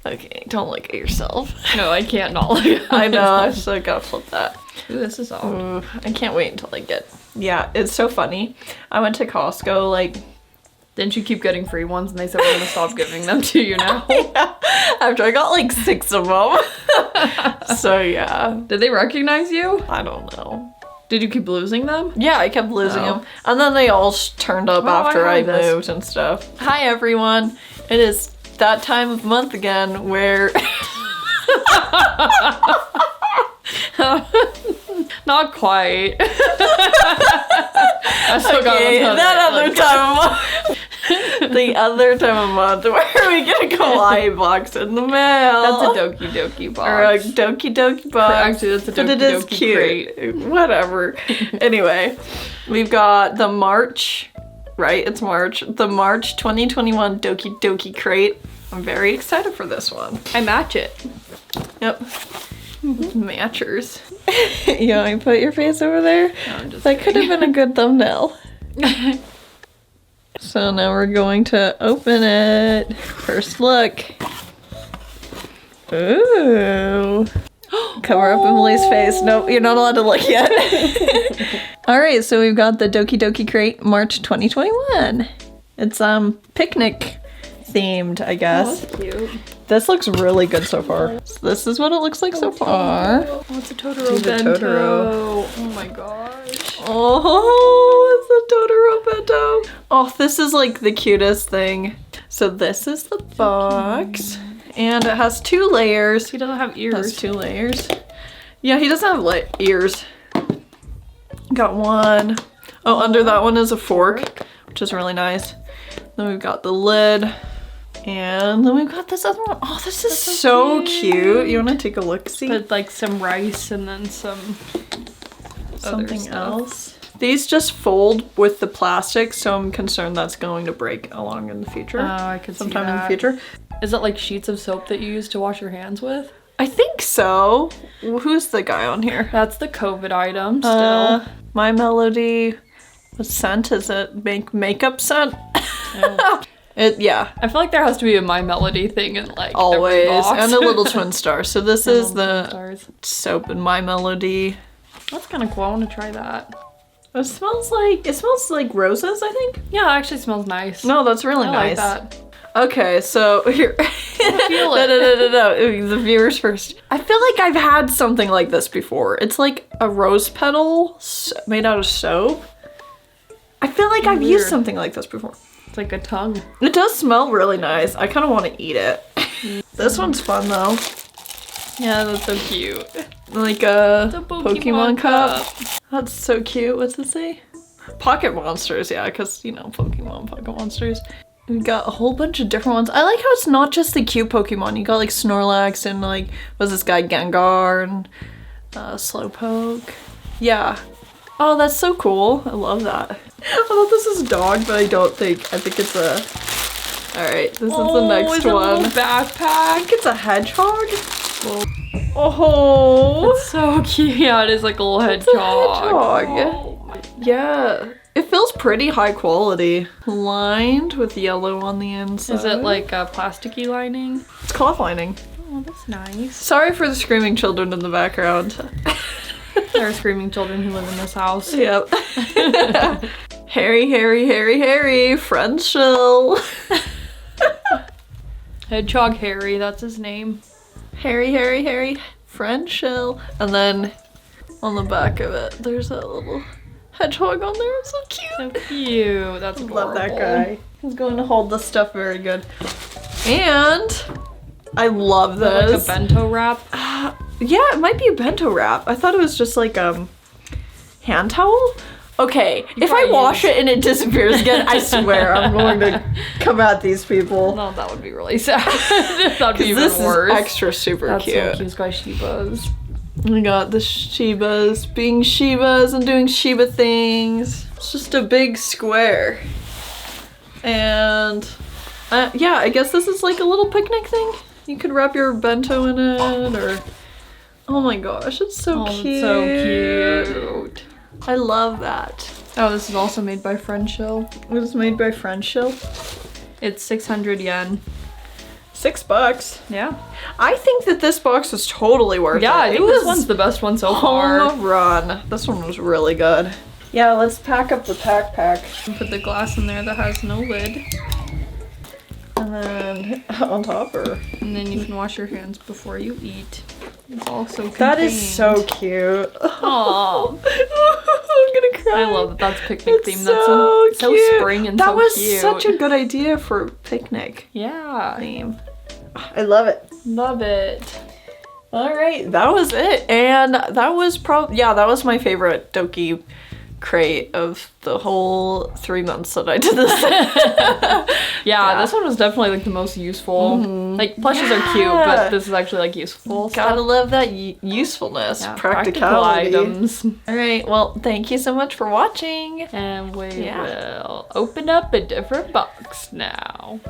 Okay, don't look at yourself. No, I can't not look at I know, I still gotta flip that. Ooh, this is odd. Ooh, I can't wait until I get... Yeah, it's so funny. I went to Costco, like... Didn't you keep getting free ones and they said we're gonna stop giving them to you now? Yeah, after I got like 6 of them. So yeah. Did they recognize you? I don't know. Did you keep losing them? Yeah, I kept losing Oh. them. And then they all turned up after I have this. moved and stuff. Hi everyone. It is that time of month again where... Not quite. I still got Okay, another, that other like- time of month. The other time of month where we get a Kawaii box in the mail. That's a DokiDoki box. Or a DokiDoki box. Actually, that's a But it is DokiDoki cute. Crate. Whatever. Anyway, we've got the March, right? It's March. The March 2021 DokiDoki Crate. I'm very excited for this one. I match it. Yep. Matchers. You want me to put your face over there? No, I'm just That could have been a good thumbnail. So now we're going to open it. First look. Ooh. Cover up Emily's face. Nope, you're not allowed to look yet. Alright, so we've got the DokiDoki Crate March 2021. It's picnic themed, I guess. That's cute. This looks really good so far. So this is what it looks like so far. Oh, it's a Totoro It's a bento. Totoro. Oh my gosh. Oh, it's a Totoro bento. Oh, this is like the cutest thing. So this is the box. And it has 2 layers. He doesn't have It ears. has 2 layers. Yeah, he doesn't have ears. Got one. Oh, under that one is a fork, which is really nice. Then we've got the lid. And then we've got this other one. Oh, this is so cute. You want to take a look, see? With like some rice and then some Something stuff. else. These just fold with the plastic, so I'm concerned that's going to break along in the future. Oh, I could see Sometime in the that. future. Is it like sheets of soap that you use to wash your hands with? I think so. Who's the guy on here? That's the COVID item still. My Melody. What scent is it? Makeup scent? Oh. Yeah, I feel like there has to be a My Melody thing in like every always. box. And a little twin star. So this is Little the stars. soap in My Melody. That's kind of cool. I want to try that. It smells like roses, I think. Yeah, it actually smells nice. No, that's really I nice. like that. Okay, so here. Feel it. No. The viewers first. I feel like I've had something like this before. It's like a rose petal made out of soap. I feel like I've used Weird. something like this before. It's like a tongue. It does smell really nice. I kind of want to eat it. This one's fun though. Yeah, that's so cute. Like a The Pokemon cup. That's so cute. What's it say? Pocket monsters, yeah, because, you know, Pokemon, pocket monsters. We got a whole bunch of different ones. I like how it's not just the cute Pokemon. You got like Snorlax and like, what's this guy, Gengar and Slowpoke. Yeah. Oh, that's so cool. I love that. I thought this is a dog, but I think it's a... Alright, this is the next it's a one. little I backpack. think it's a hedgehog. Oh, It's so cute. Yeah, it is like a little hedgehog. hedgehog. Oh my- yeah. It feels pretty high quality. Lined with yellow on the inside. Is it like a plasticky lining? It's cloth lining. Oh, that's nice. Sorry for the screaming children in the background. There are screaming children who live in this house. Yep. Harry, Friendshell. Hedgehog Harry, that's his name. Harry, Friendshell. And then on the back of it, there's that little hedgehog on there. It's so cute. So cute. That's adorable. Love that guy. He's going to hold this stuff very good. And I love Like this. a bento wrap. Yeah, it might be a bento wrap. I thought it was just like hand towel. Okay, if I probably wash it and it disappears again, I swear I'm going to come at these people. No, that would be really sad. That'd be even This worse. is extra super That's cute. so cute. It's got Shibas. We got the Shibas being Shibas and doing Shiba things. It's just a big square. And yeah, I guess this is like a little picnic thing. You could wrap your bento in it or... Oh my gosh, it's so cute. It's so cute. I love that. Oh, this is also made by Friendshell. It was made by Friendshell. It's 600 yen. $6. Yeah. I think that this box was totally worth it. Yeah, I It think this was one's the best one so far. home run. This one was really good. Yeah, let's pack up the pack. Put the glass in there that has no lid. And then on top, or And then you can wash your hands before you eat. It's also contained. that is so cute. Aww. I'm gonna cry. I love that that's picnic It's theme. That's so cute. spring and that so was cute. such a good idea for picnic Yeah. theme. I love it. Love it. All right, that was it, and that was that was my favorite Doki Crate of the whole 3 months that I did this. Yeah, this one was definitely like the most useful. Like plushes are cute, but this is actually like useful. Gotta love that usefulness, Yeah, practical items. All right, well, thank you so much for watching. And we will open up a different box now.